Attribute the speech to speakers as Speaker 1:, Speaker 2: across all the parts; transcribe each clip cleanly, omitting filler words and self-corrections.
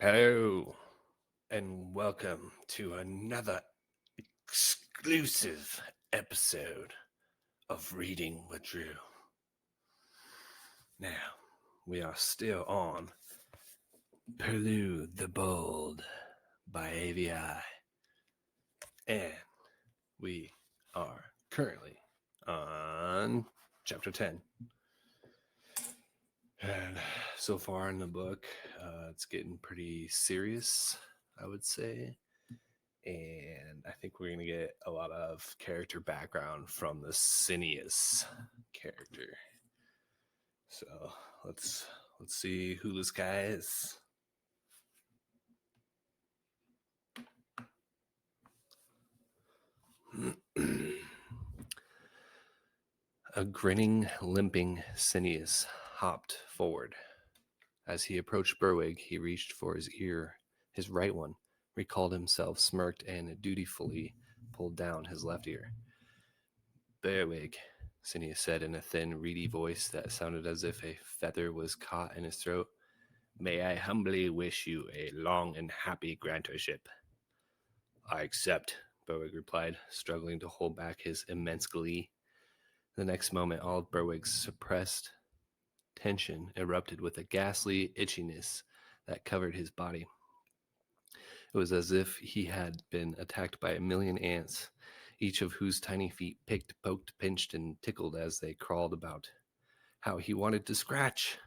Speaker 1: Hello, and welcome to another exclusive episode of Reading with Drew. Now, we are still on Perloo the Bold by AVI, and we are currently on chapter 10. And so far in the book, it's getting pretty serious, I would say. And I think we're gonna get a lot of character background from the Senyous character. So let's see who this guy is. A grinning, limping Senyous hopped forward. As he approached Berwig, he reached for his ear. His right one, recalled himself, smirked, and dutifully pulled down his left ear. Berwig, Senyous said in a thin, reedy voice that sounded as if a feather was caught in his throat. May I humbly wish you a long and happy grantorship. I accept, Berwig replied, struggling to hold back his immense glee. The next moment, all of Berwig's suppressed tension erupted with a ghastly itchiness that covered his body. It was as if he had been attacked by a million ants, each of whose tiny feet picked, poked, pinched, and tickled as they crawled about. How he wanted to scratch,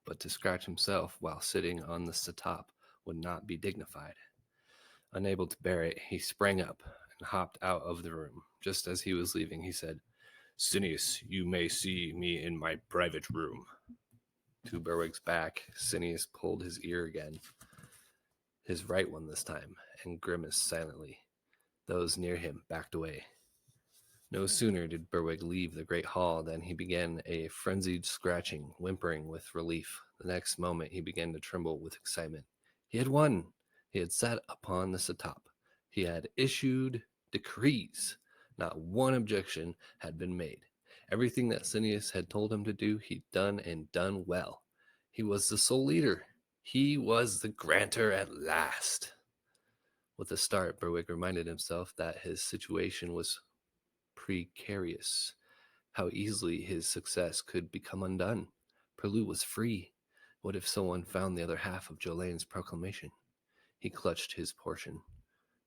Speaker 1: but to scratch himself while sitting on the satop would not be dignified. Unable to bear it, he sprang up and hopped out of the room. Just as he was leaving, he said, Senyous, you may see me in my private room. To Berwig's back, Senyous pulled his ear again, his right one this time, and grimaced silently. Those near him backed away. No sooner did Berwig leave the great hall than he began a frenzied scratching, whimpering with relief. The next moment he began to tremble with excitement. He had won! He had sat upon the satop. He had issued decrees. Not one objection had been made. Everything that Senyous had told him to do, he'd done and done well. He was the sole leader. He was the grantor at last. With a start, Berwig reminded himself that his situation was precarious. How easily his success could become undone. Perloo was free. What if someone found the other half of Jolene's proclamation? He clutched his portion.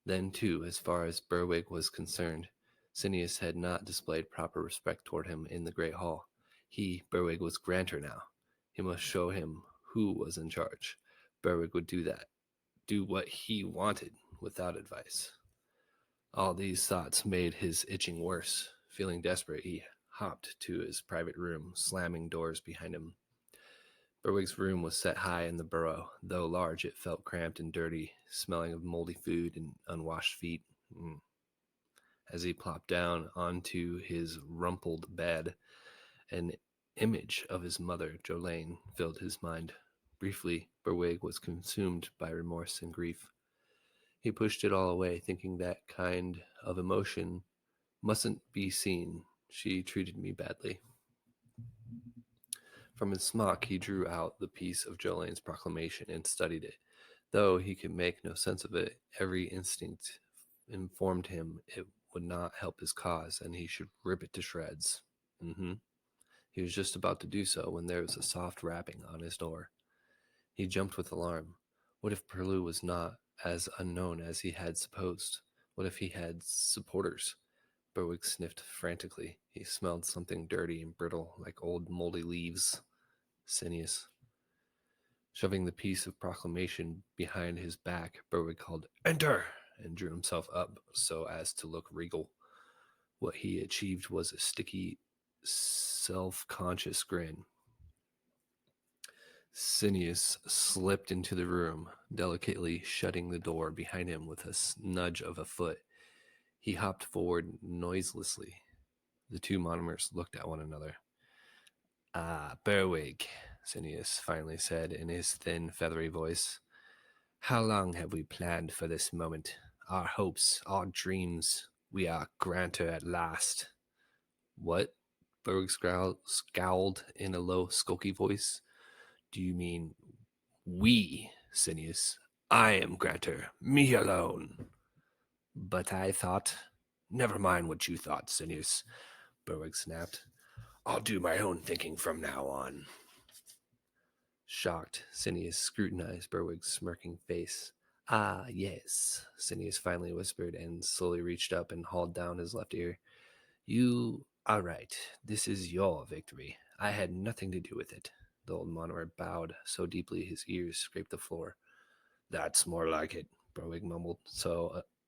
Speaker 1: Then, too, as far as Berwig was concerned, Senyous had not displayed proper respect toward him in the great hall. He, Berwig, was grantor now. He must show him who was in charge. Berwig would do that. Do what he wanted, without advice. All these thoughts made his itching worse. Feeling desperate, he hopped to his private room, slamming doors behind him. Berwig's room was set high in the burrow. Though large, it felt cramped and dirty, smelling of moldy food and unwashed feet. As he plopped down onto his rumpled bed, an image of his mother, Jolene, filled his mind. Briefly, Berwig was consumed by remorse and grief. He pushed it all away, thinking that kind of emotion mustn't be seen. She treated me badly. From his smock, he drew out the piece of Jolene's proclamation and studied it. Though he could make no sense of it, every instinct informed him it would not help his cause, and he should rip it to shreds. He was just about to do so when there was a soft rapping on his door. He jumped with alarm. What if Perloo was not as unknown as he had supposed? What if he had supporters? Berwick sniffed frantically. He smelled something dirty and brittle, like old moldy leaves. Senyous. Shoving the piece of proclamation behind his back, Berwick called, Enter! And drew himself up so as to look regal. What he achieved was a sticky, self-conscious grin. Senyous slipped into the room, delicately shutting the door behind him with a nudge of a foot. He hopped forward noiselessly. The two monomers looked at one another. Ah, Berwig, Senyous finally said in his thin, feathery voice. How long have we planned for this moment? Our hopes, our dreams. We are grantor at last. What? Berwig scowled in a low, skulky voice. Do you mean we, Senyous? I am Grantor, me alone. But I thought... Never mind what you thought, Senyous, Berwick snapped. I'll do my own thinking from now on. Shocked, Senyous scrutinized Berwick's smirking face. Ah, yes, Senyous finally whispered and slowly reached up and hauled down his left ear. You are right. This is your victory. I had nothing to do with it. The old monarch bowed so deeply his ears scraped the floor. That's more like it, Berwick mumbled.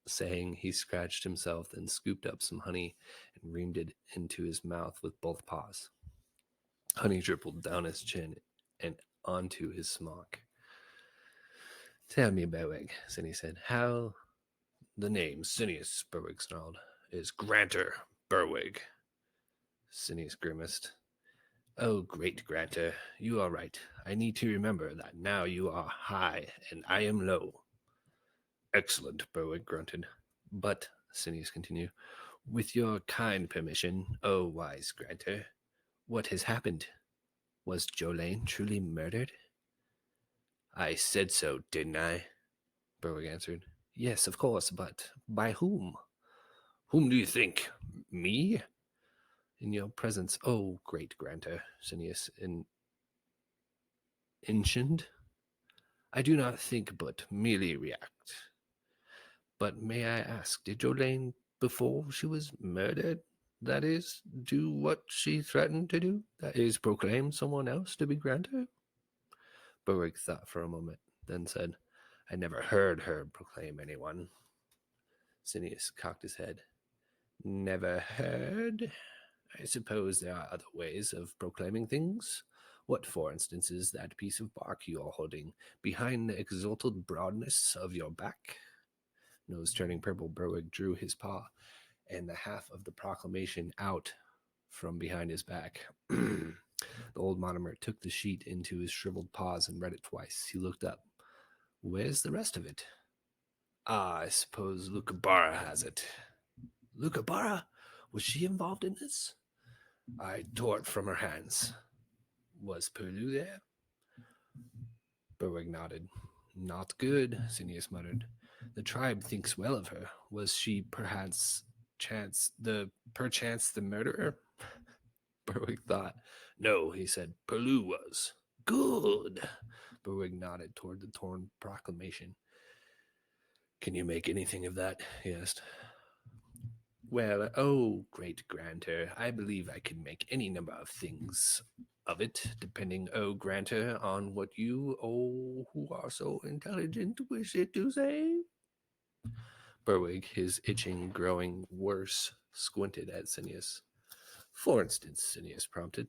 Speaker 1: Saying, he scratched himself, then scooped up some honey and reamed it into his mouth with both paws. Honey dribbled down his chin and onto his smock. Tell me, Berwick, Cindy said, how... The name, Senyous, Berwick snarled, is Grantor Berwick. Senyous grimaced. Oh, great Grantor, you are right. I need to remember that now you are high and I am low. Excellent, Berwick grunted. But, Senyous continued, with your kind permission, oh wise Grantor, what has happened? Was Jolene truly murdered? I said so, didn't I? Berwick answered. Yes, of course, but by whom? Whom do you think? Me? In your presence, oh great Grantor, Senyous enshioned. I do not think but merely react. But may I ask, did Jolene, before she was murdered, that is, do what she threatened to do? That is, proclaim someone else to be Grantor? Berwick thought for a moment, then said, I never heard her proclaim anyone. Senyous cocked his head. Never heard? I suppose there are other ways of proclaiming things. What, for instance, is that piece of bark you are holding behind the exalted broadness of your back? Nose turning purple, Berwick drew his paw and the half of the proclamation out from behind his back. The old monomer took the sheet into his shriveled paws and read it twice. He looked up. Where's the rest of it? Ah, I suppose Lucabara has it. Lucabara? Was she involved in this? I tore it from her hands. Was Perloo there? Berwick nodded. Not good, Senyous muttered. The tribe thinks well of her. Was she perchance the murderer? Berwick thought. No, he said. Perloo was. Good. Berwick nodded toward the torn proclamation. Can you make anything of that? He asked. Well, oh, great Grantor, I believe I can make any number of things of it, depending, oh, Grantor, on what you, oh, who are so intelligent, wish it to say. Berwick, his itching growing worse, squinted at Senyous. For instance, Senyous prompted,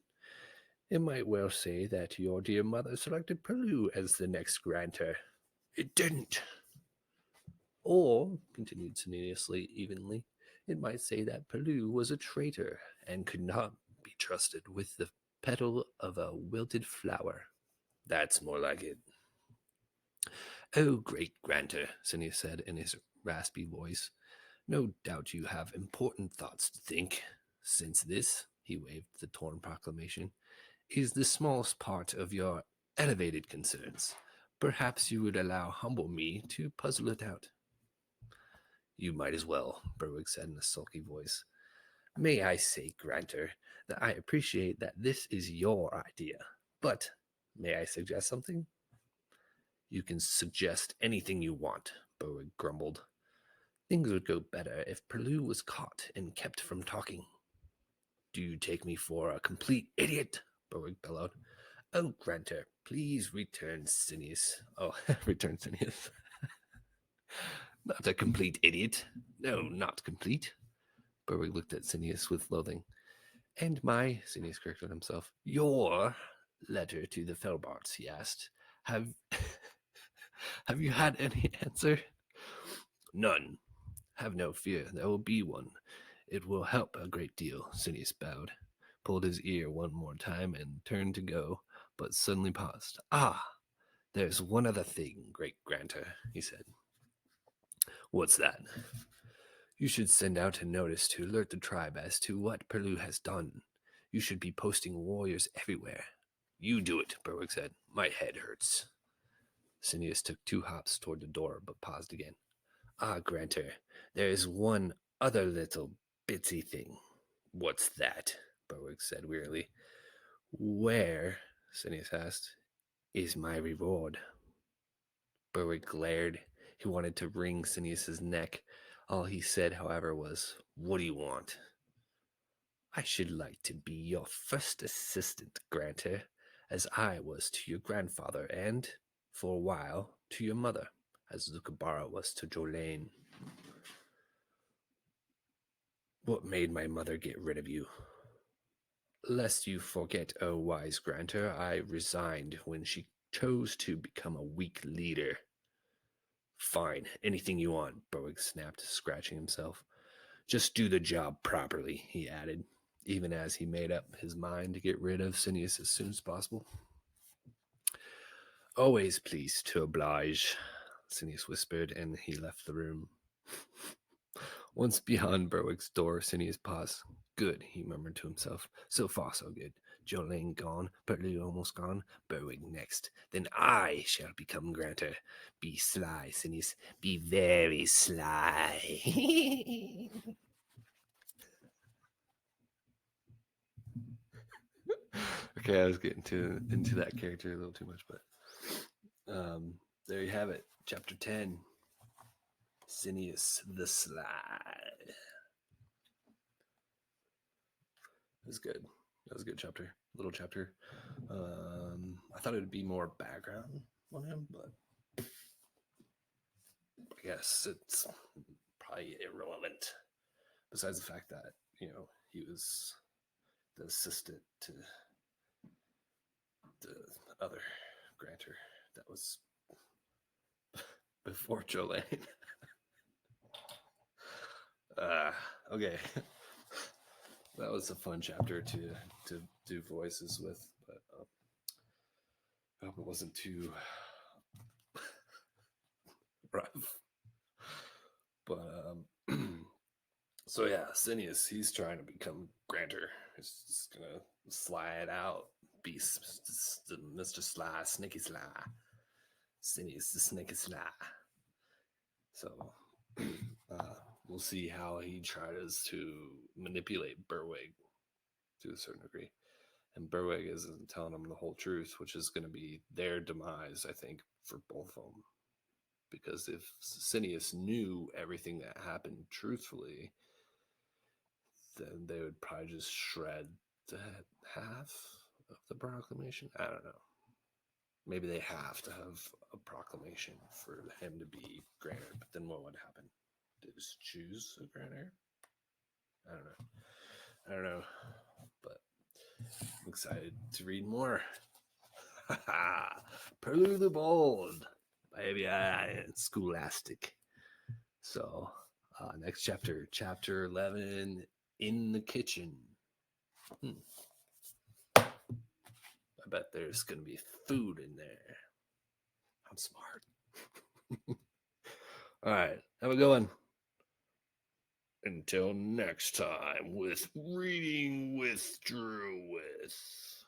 Speaker 1: it might well say that your dear mother selected Perloo as the next Grantor. It didn't. Or, continued Senyous evenly, it might say that Perloo was a traitor and could not be trusted with the petal of a wilted flower. That's more like it. Oh, great Grantor, Senyous said in his raspy voice. No doubt you have important thoughts to think, since this, he waved the torn proclamation, is the smallest part of your elevated concerns. Perhaps you would allow humble me to puzzle it out. You might as well, Berwick said in a sulky voice. May I say, Grantor, that I appreciate that this is your idea, but may I suggest something? You can suggest anything you want, Berwick grumbled. Things would go better if Perloo was caught and kept from talking. Do you take me for a complete idiot? Berwick bellowed. Oh, Grantor, please return Senyous. Oh, return Senyous. Not a complete idiot. No, not complete. Berwick looked at Senyous with loathing. And my, Senyous corrected himself, your letter to the Felbarts, he asked. Have have you had any answer? None. Have no fear, there will be one. It will help a great deal, Senyous bowed, pulled his ear one more time, and turned to go, but suddenly paused. Ah, there's one other thing, great Grantor, he said. What's that? You should send out a notice to alert the tribe as to what Perloo has done. You should be posting warriors everywhere. You do it, Berwick said. My head hurts. Senyous took 2 hops toward the door, but paused again. Ah, Granter, there is one other little bitsy thing. What's that? Berwick said wearily. Where, Senyous asked, is my reward? Berwick glared. He wanted to wring Senyous's neck. All he said, however, was, What do you want? I should like to be your first assistant, Granter, as I was to your grandfather and, for a while, to your mother, as Zukabara was to Jolene. What made my mother get rid of you? Lest you forget, oh wise Granter, I resigned when she chose to become a weak leader. Fine, anything you want, Berwick snapped, scratching himself. Just do the job properly, he added, even as he made up his mind to get rid of Senyous as soon as possible. Always pleased to oblige, Senyous whispered, and he left the room. Once beyond Berwick's door, Senyous paused. Good, he murmured to himself. So far, so good. Jolene gone, Perloo almost gone, Berwick next. Then I shall become Granter. Be sly, Senyous. Be very sly. Okay, I was getting into that character a little too much, but there you have it. Chapter 10. Senyous the Sly. It was good. That was a good chapter. Little chapter. I thought it would be more background on him, but I guess it's probably irrelevant. Besides the fact that, he was the assistant to the other Granter that was before Jolene. Okay. That was a fun chapter to do voices with, but I hope it wasn't too rough. But so yeah, Senyous, he's trying to become Granter. He's just gonna slide out, be Mr. Sly, Sneaky Sly. Senyous the Sneaky Sly. So we'll see how he tries to manipulate Berwick to a certain degree. And Berwick isn't telling them the whole truth, which is going to be their demise, I think, for both of them. Because if Senyous knew everything that happened truthfully, then they would probably just shred that half of the proclamation. I don't know. Maybe they have to have a proclamation for him to be Granter, but then what would happen? They just choose a Granter? I don't know. But I'm excited to read more. Perloo the Bold by Scholastic. So, next chapter, chapter 11, In the Kitchen. I bet there's going to be food in there. I'm smart. All right, have a good one. Until next time with Reading with Drew with.